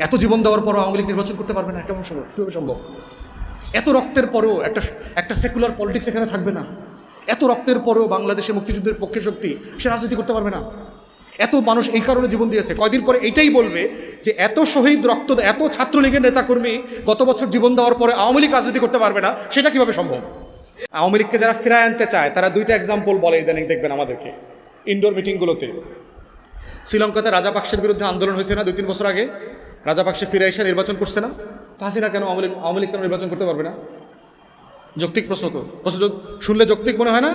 এত জীবন দেওয়ার পরও আওয়ামী লীগ নির্বাচন করতে পারবে না, কেমন সম্ভব, কীভাবে সম্ভব? এত রক্তের পরেও একটা সেকুলার পলিটিক্স এখানে থাকবে না। এত রক্তের পরেও বাংলাদেশে মুক্তিযুদ্ধের পক্ষে শক্তি সে রাজনীতি করতে পারবে না। এত মানুষ এই কারণে জীবন দিয়েছে, কয়দিন পরে এইটাই বলবে যে এত শহীদ রক্ত, এত ছাত্রলীগের নেতাকর্মী গত বছর জীবন দেওয়ার পরে আওয়ামী লীগ রাজনীতি করতে পারবে না, সেটা কিভাবে সম্ভব? আওয়ামী লীগকে যারা ফিরায় আনতে চায় তারা দুইটা এক্সাম্পল বলে ইদানিং দেখবেন আমাদেরকে ইনডোর মিটিংগুলোতে। শ্রীলঙ্কাতে রাজাপাকসের বিরুদ্ধে আন্দোলন হয়েছে না 2-3 বছর আগে? রাজাপাকসে ফিরে এসে নির্বাচন করছে না? তো হাসিনা কেন আওয়ামী লীগ কেন নির্বাচন করতে পারবে না? যৌক্তিক প্রশ্ন তো, প্রশ্ন শুনলে যৌক্তিক মনে হয় না?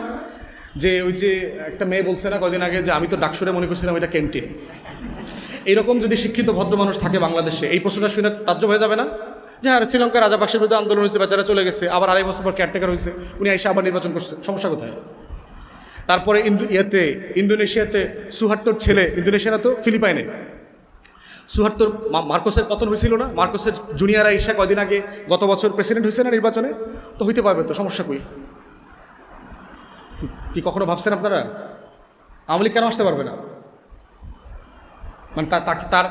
যে ওই যে একটা মেয়ে বলছে না কদিন আগে যে আমি তো ডাকসুরে মনে করছিলাম এটা ক্যান্টিন। এইরকম যদি শিক্ষিত ভদ্র মানুষ থাকে বাংলাদেশে, এই প্রশ্নটা শুনে তাজ্জব হয়ে যাবে না যে হ্যাঁ শ্রীলঙ্কার রাজাপাকসের বিরুদ্ধে আন্দোলন হয়েছে, বেচারা চলে গেছে, আবার 2.5 বছর পর কেয়ারটেকার হয়েছে, উনি এসে আবার নির্বাচন করছে, সমস্যা কোথায়? তারপরে ইন্দোনেশিয়াতে সুহার্তোর ছেলে, ইন্দোনেশিয়া না তো ফিলিপাইনে, সুহার্তোর মার্কোসের পতন হয়েছিল না? মার্কোসের জুনিয়র আইসা কয়দিন আগে গত বছর প্রেসিডেন্ট হয়েছে না নির্বাচনে? তো হইতে পারবে তো, সমস্যা কই? কি কখনো ভাবছেন আপনারা আওয়ামী লীগ কেন আসতে পারবে না? মানে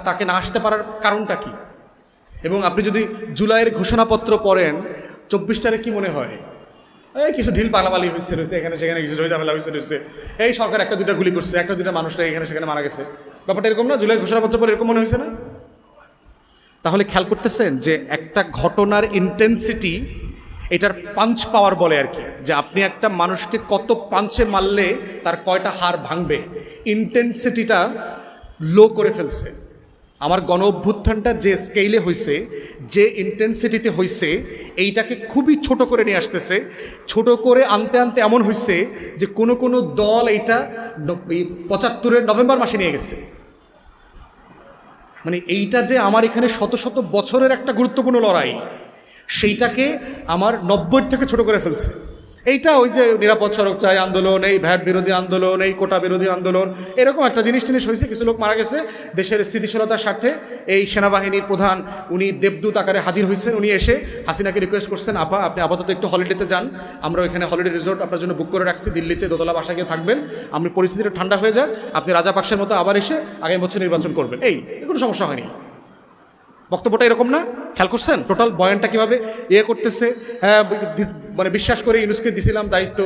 তাকে না আসতে পারার কারণটা কি? এবং আপনি যদি জুলাইয়ের ঘোষণাপত্র পড়েন 24 তারিখ কি মনে হয়? এই কিছু ঢিল পালাপালি হয়েছে এখানে সেখানে, কিছু ঝামেলা হয়েছে, এই সরকার 1-2টা গুলি করছে, 1-2টা মানুষরা এখানে সেখানে মারা গেছে, ব্যাপারটা এরকম না? জুলাইয়ের ঘোষণাপত্র পরে এরকম মনে হয়েছে না? তাহলে খেয়াল করতেছেন যে একটা ঘটনার ইন্টেন্সিটি, এটার পাঞ্চ পাওয়ার বলে আর কি, যে আপনি একটা মানুষকে কত পাঞ্চে মারলে তার কয়টা হাড় ভাঙবে, ইন্টেন্সিটিটা লো করে ফেলছে। আমার গণ অভ্যুত্থানটা যে স্কেলে হয়েছে, যে ইন্টেন্সিটিতে হয়েছে, এইটাকে খুবই ছোট করে নিয়ে আসতেছে। ছোট করে আনতে আনতে এমন হয়েছে যে কোনো দল এইটা 75-এর নভেম্বর মাসে নিয়ে গেছে। মানে এইটা যে আমার এখানে শত শত বছরের একটা গুরুত্বপূর্ণ লড়াই, সেইটাকে আমার 90 থেকে ছোট করে ফেলছে। এইটা ওই যে নিরাপদ সড়ক চাই আন্দোলন, এই ভ্যাট বিরোধী আন্দোলন, এই কোটা বিরোধী আন্দোলন, এরকম একটা জিনিস হয়েছে। কিছু লোক মারা গেছে, দেশের স্থিতিশীলতার স্বার্থে এই সেনাবাহিনীর প্রধান উনি দেবদূত আকারে হাজির হয়েছেন। উনি এসে হাসিনাকে রিকোয়েস্ট করছেন, আপা আপনি আপাতত একটু হলিডেতে যান, আমরা ওইখানে হলিডে রিসোর্ট আপনার জন্য বুক করে রাখছি দিল্লিতে, দোতলা বাসায় গিয়ে থাকবেন, আপনি পরিস্থিতিটা ঠান্ডা হয়ে যাক, আপনি রাজাপাকসের মতো আবার এসে আগামী বছর নির্বাচন করবেন। এই কোনো সমস্যা হয়নি। বক্তব্যটা এরকম না? খেয়াল করছেন টোটাল বয়ানটা কীভাবে করতেছে? হ্যাঁ, মানে বিশ্বাস করে ইউনুসকে দিছিলাম দায়িত্ব,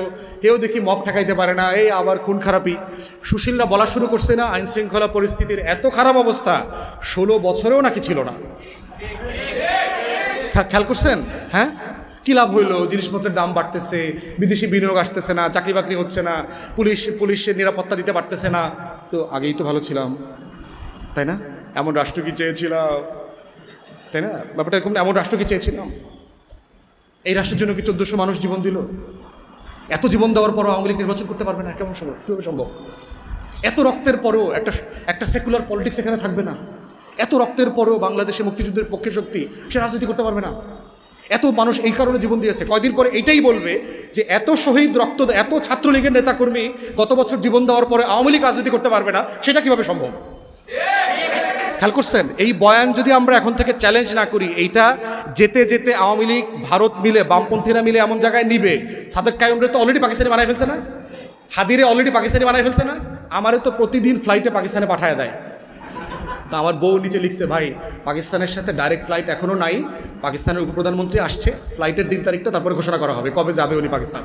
এও দেখি মব ঠেকাইতে পারে না, এই আবার খুন খারাপি। সুশীলরা বলা শুরু করছে না আইন শৃঙ্খলা পরিস্থিতির এত খারাপ অবস্থা 16 বছরেও নাকি ছিল না। খেয়াল করছেন? হ্যাঁ, কী লাভ হইলো? জিনিসপত্রের দাম বাড়তেছে, বিদেশি বিনিয়োগ আসতেছে না, চাকরি বাকরি হচ্ছে না, পুলিশের নিরাপত্তা দিতে পারতেছে না। তো আগেই তো ভালো ছিলাম, তাই না? এমন রাষ্ট্র কি চেয়েছিলাম, তাই না? ব্যাপারটা এরকম, এমন রাষ্ট্র কি চেয়েছিলাম? এই রাষ্ট্রের জন্য কি 1400 মানুষ জীবন দিল? এত জীবন দেওয়ার পরও আওয়ামী লীগ নির্বাচন করতে পারবে না, কেমন সম্ভব, কীভাবে সম্ভব? এত রক্তের পরেও একটা সেকুলার পলিটিক্স এখানে থাকবে না। এত রক্তের পরেও বাংলাদেশে মুক্তিযুদ্ধের পক্ষে শক্তি সে রাজনীতি করতে পারবে না। এত মানুষ এই কারণে জীবন দিয়েছে, কয়দিন পরে এইটাই বলবে যে এত শহীদ রক্ত, এত ছাত্রলীগের নেতাকর্মী গত বছর জীবন দেওয়ার পরে আওয়ামী লীগ রাজনীতি করতে পারবে না, সেটা কিভাবে সম্ভব? খেয়াল করছেন? এই বয়ান যদি আমরা এখন থেকে চ্যালেঞ্জ না করি, এইটা যেতে যেতে আওয়ামী লীগ, ভারত মিলে, বামপন্থীরা মিলে এমন জায়গায় নিবে। সাদেক কায়ুমরে তো অলরেডি পাকিস্তানি বানাই ফেলছে না? হাদিরে অলরেডি পাকিস্তানি বানাই ফেলছে না? আমারে তো প্রতিদিন ফ্লাইটে পাকিস্তানে পাঠায় দেয়। তা আমার বউ নিচে লিখছে, ভাই পাকিস্তানের সাথে ডাইরেক্ট ফ্লাইট এখনও নাই, পাকিস্তানের উপপ্রধানমন্ত্রী আসছে, ফ্লাইটের দিন তারিখটা তারপরে ঘোষণা করা হবে কবে যাবে উনি পাকিস্তান।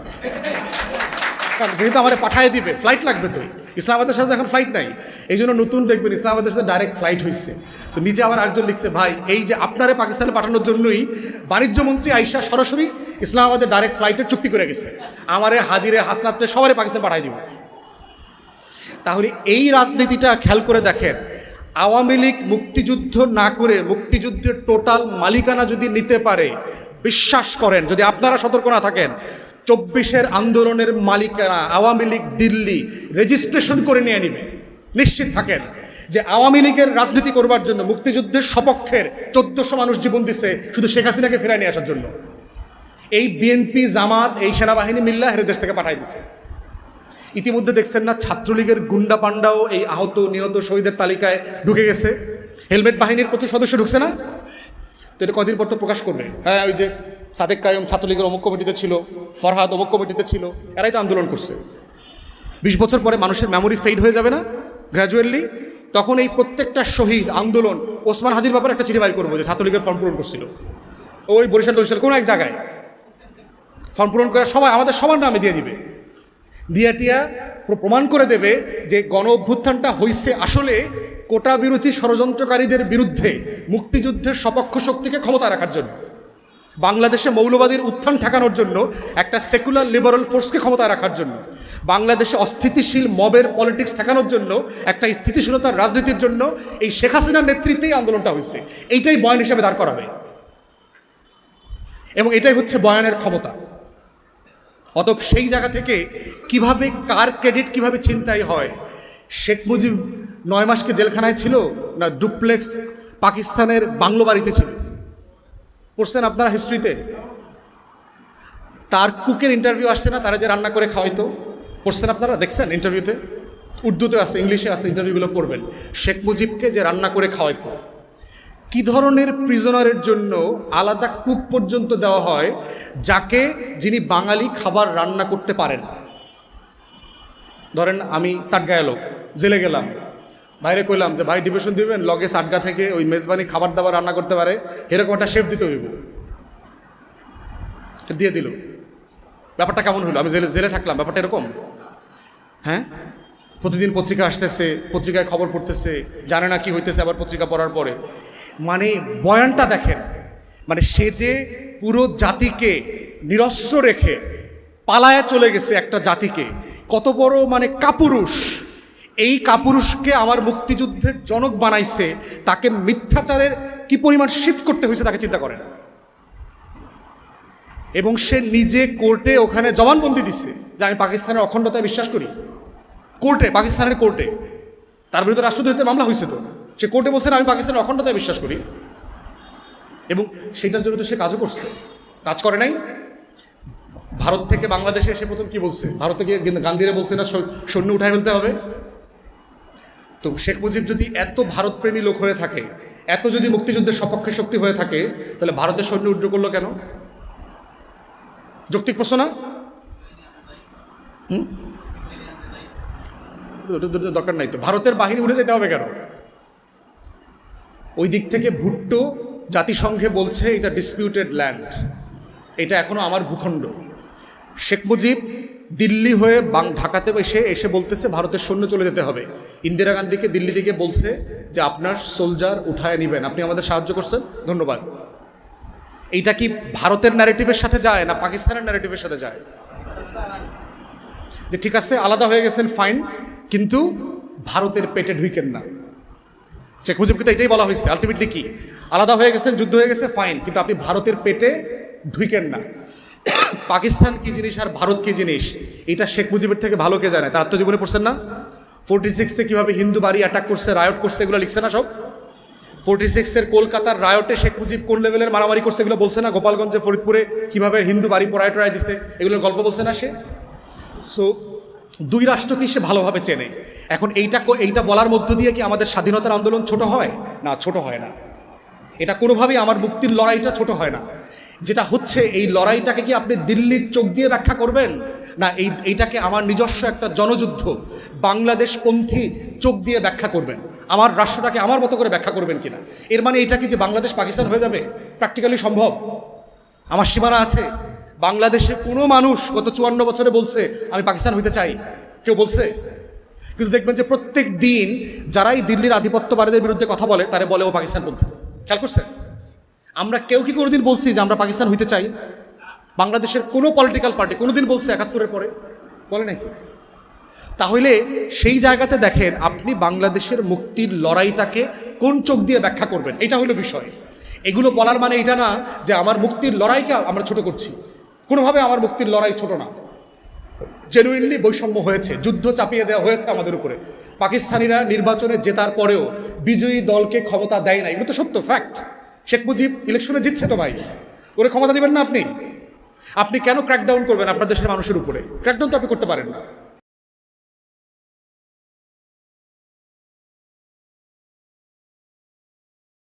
যেহেতু আমার পাঠায় দিবে, ফ্লাইট লাগবে, তো ইসলামাবাদের সাথে এখন ফ্লাইট নাই, এই জন্য নতুন দেখবেন ইসলামাবাদের সাথে ডাইরেক্ট ফ্লাইট হয়েছে। তো নিচে আবার আরেকজন লিখছে, ভাই এই যে আপনারে পাকিস্তানে পাঠানোর জন্যই বাণিজ্য মন্ত্রী আইসা সরাসরি ইসলামাবাদের ডাইরেক্ট ফ্লাইটের চুক্তি করে গেছে, আমারে হাদিরে হাসনাত্রে সবারে পাকিস্তান পাঠাই দিব। তাহলে এই রাজনীতিটা খেয়াল করে দেখেন, আওয়ামী লীগ মুক্তিযুদ্ধ না করে মুক্তিযুদ্ধের টোটাল মালিকানা যদি নিতে পারে, বিশ্বাস করেন যদি আপনারা সতর্ক না থাকেন, 24-এর আন্দোলনের মালিকানা আওয়ামী লীগ দিল্লি রেজিস্ট্রেশন করে নিয়ে নিবে। নিশ্চিত থাকেন যে আওয়ামী লীগের রাজনীতি করবার জন্য মুক্তিযুদ্ধের সপক্ষের 1400 মানুষ জীবন দিছে শুধু শেখ হাসিনাকে ফেরায় নিয়ে আসার জন্য। এই বিএনপি, জামাত, এই সেনাবাহিনী মিল্লা হেরে দেশ থেকে পাঠাই দিছে। ইতিমধ্যে দেখছেন না ছাত্রলীগের গুন্ডা পান্ডাও এই আহত নিহত শহীদের তালিকায় ঢুকে গেছে। হেলমেট বাহিনীর প্রচুর সদস্য ঢুকছে না? তো এটা কদিন পর তো প্রকাশ করবে। হ্যাঁ, ওই যে সাদেক কায়ুম ছাত্রলীগের অমুক কমিটিতে ছিল, ফরহাদ অমুক কমিটিতে ছিল, এরাই তো আন্দোলন করছে। 20 বছর পরে মানুষের মেমোরি ফেড হয়ে যাবে না গ্র্যাজুয়ালি? তখন এই প্রত্যেকটা শহীদ আন্দোলন ওসমান হাদির ব্যাপারে একটা চিঠি বাইর করবো যে ছাত্রলীগের ফর্ম পূরণ করছিল ওই বরিশাল কোনো এক জায়গায় ফর্ম পূরণ করে সবাই আমাদের সবার নামে দিয়ে দিবে, টিয়া প্রমাণ করে দেবে যে গণ অভ্যুত্থানটা হইছে আসলে কোটা বিরোধী ষড়যন্ত্রকারীদের বিরুদ্ধে মুক্তিযুদ্ধের সপক্ষ শক্তিকে ক্ষমতা রাখার জন্য, বাংলাদেশে মৌলবাদীর উত্থান ঠেকানোর জন্য, একটা সেকুলার লিবারাল ফোর্সকে ক্ষমতা রাখার জন্য, বাংলাদেশে অস্থিতিশীল মবের পলিটিক্স ঠেকানোর জন্য, একটা স্থিতিশীলতার রাজনীতির জন্য এই শেখ হাসিনার নেতৃত্বেই আন্দোলনটা হয়েছে। এইটাই বয়ান হিসেবে দাঁড় করাবে এবং এটাই হচ্ছে বয়ানের ক্ষমতা। অতএব সেই জায়গা থেকে কিভাবে কার ক্রেডিট কিভাবে চিন্তাই হয়, শেখ মুজিব 9 মাসকে জেলখানায় ছিল না ডুপ্লেক্স পাকিস্তানের বাংলো বাড়িতে ছিল? পড়ছেন আপনারা হিস্ট্রিতে? তার কুকের ইন্টারভিউ আসছে না, তারা যে রান্না করে খাওয়াইতো, পড়ছেন আপনারা, দেখছেন ইন্টারভিউতে? উর্দুতে আছে, ইংলিশে আছে, ইন্টারভিউগুলো পড়বেন। শেখ মুজিবকে যে রান্না করে খাওয়াইতো, কি ধরনের প্রিজনারের জন্য আলাদা কুক পর্যন্ত দেওয়া হয় যিনি বাঙালি খাবার রান্না করতে পারেন। ধরেন আমি সাটগাঁয়ে লোক, জেলে গেলাম, বাইরে কইলাম যে ভাই ডিভিশন দিবেন, লগে সাটগা থেকে ওই মেজবানি খাবার দাবার রান্না করতে পারে, এরকম একটা শেফ দিতে হইব, দিয়ে দিল। ব্যাপারটা কেমন হলো? আমি জেলে থাকলাম, ব্যাপারটা এরকম? হ্যাঁ, প্রতিদিন পত্রিকা আসতেছে, পত্রিকায় খবর পড়তেছে, জানে না কি হইতেছে আবার পত্রিকা পড়ার পরে। মানে বয়ানটা দেখেন, মানে সে যে পুরো জাতিকে নিরস্ত্র রেখে পালায়া চলে গেছে, একটা জাতিকে, কত বড় মানে কাপুরুষ। এই কাপুরুষকে আমার মুক্তিযুদ্ধের জনক বানাইছে, তাকে মিথ্যাচারের কি পরিমাণ শিফট করতে হয়েছে তাকে চিন্তা করেন। এবং সে নিজে কোর্টে ওখানে জবানবন্দি দিছে যে আমি পাকিস্তানের অখণ্ডতায় বিশ্বাস করি। কোর্টে, পাকিস্তানের কোর্টে তার বিরুদ্ধে রাষ্ট্রদ্রোহিতার মামলা হয়েছে, তো সে কোর্টে বলছে আমি পাকিস্তানের অখণ্ডতায় বিশ্বাস করি, এবং সেটার জন্য তো সে কাজও করছে। কাজ করে নাই? ভারত থেকে বাংলাদেশে এসে প্রথম কি বলছে? ভারতে গিয়ে গান্ধীরা বলছে না সৈন্য উঠায় ফেলতে হবে। তো শেখ মুজিব যদি এত ভারতপ্রেমী লোক হয়ে থাকে, এত যদি মুক্তিযুদ্ধের সপক্ষে শক্তি হয়ে থাকে, তাহলে ভারতের সৈন্য উড্র করলো কেন? যৌক্তিক প্রশ্ন না? দরকার নাই তো, ভারতের বাহিনী উঠে যেতে হবে কেন? ওই দিক থেকে ভুট্টো জাতিসংঘে বলছে এটা ডিসপিউটেড ল্যান্ড, এটা এখনো আমার ভূখণ্ড। শেখ মুজিব দিল্লি হয়ে ঢাকাতে এসে বলতেছে ভারতের সৈন্য চলে যেতে হবে। ইন্দিরা গান্ধীকে দিল্লি থেকে বলছে যে আপনার সোলজার উঠায় নেবেন, আপনি আমাদের সাহায্য করছেন, ধন্যবাদ। এইটা কি ভারতের ন্যারেটিভের সাথে যায় না পাকিস্তানের ন্যারেটিভের সাথে যায়? যে ঠিক আছে আলাদা হয়ে গেছেন ফাইন, কিন্তু ভারতের পেটে ঢুইকেন না। শেখ মুজিবকে তো এটাই বলা হয়েছে আলটিমেটলি, কি আলাদা হয়ে গেছেন, যুদ্ধ হয়ে গেছে, ফাইন, কিন্তু আপনি ভারতের পেটে ঢুইকেন না। পাকিস্তান কি জিনিস আর ভারত কি জিনিস, এটা শেখ মুজিবের থেকে ভালো কে জানে? তার আত্মজীবনে পড়ছেন না? 46-এ কীভাবে হিন্দু বাড়ি অ্যাটাক করছে, রায়ট করছে, এগুলো লিখছে না সব? 46-এর কলকাতার রায়টে শেখ মুজিব কোন লেভেলের মারামারি করছে এগুলো বলছে না? গোপালগঞ্জে, ফরিদপুরে কীভাবে হিন্দু বাড়ি পড়ায় টড়ায় দিছে, এগুলোর গল্প বলছে না সে? সো দুই রাষ্ট্রকেই সে ভালোভাবে চেনে। এখন এইটা বলার মধ্য দিয়ে কি আমাদের স্বাধীনতার আন্দোলন ছোট হয়? না, ছোট হয় না। এটা কোনোভাবেই আমার মুক্তির লড়াইটা ছোট হয় না। যেটা হচ্ছে, এই লড়াইটাকে কি আপনি দিল্লির চোখ দিয়ে ব্যাখ্যা করবেন, না এইটাকে আমার নিজস্ব একটা জনযুদ্ধ বাংলাদেশপন্থী চোখ দিয়ে ব্যাখ্যা করবেন? আমার রাষ্ট্রটাকে আমার মতো করে ব্যাখ্যা করবেন কিনা? এর মানে এটা কি যে বাংলাদেশ পাকিস্তান হয়ে যাবে? প্র্যাকটিক্যালি সম্ভব? আমার সীমানা আছে। বাংলাদেশে কোনো মানুষ গত 54 বছরে বলছে আমি পাকিস্তান হইতে চাই? কেউ বলছে? কিন্তু দেখবেন যে প্রত্যেক দিন যারাই দিল্লির আধিপত্যবাদীদের বিরুদ্ধে কথা বলে তারা বলে ও পাকিস্তানপন্থী। খেয়াল করছেন? আমরা কেউ কি কোনোদিন বলছি যে আমরা পাকিস্তান হইতে চাই? বাংলাদেশের কোনো পলিটিক্যাল পার্টি কোনোদিন বলছে 71-এর পরে? বলে নাই তো। তাহলে সেই জায়গাতে দেখেন, আপনি বাংলাদেশের মুক্তির লড়াইটাকে কোন চোখ দিয়ে ব্যাখ্যা করবেন, এটা হলো বিষয়। এগুলো বলার মানে এটা না যে আমার মুক্তির লড়াইকে আমরা ছোট করছি। কোনোভাবে আমার মুক্তির লড়াই ছোট না। জেনুইনলি বৈষম্য হয়েছে, যুদ্ধ চাপিয়ে দেওয়া হয়েছে আমাদের উপরে। পাকিস্তানিরা নির্বাচনে জেতার পরেও বিজয়ী দলকে ক্ষমতা দেয় না, এগুলো তো সত্য, ফ্যাক্ট। শেখ মুজিব ইলেকশনে জিতছে তো ভাই, ওরে ক্ষমতা দিবেন না আপনি? আপনি কেন ক্র্যাকডাউন করবেন আপনার দেশের মানুষের উপরে? ক্র্যাকডাউন তো আপনি করতে পারেন না।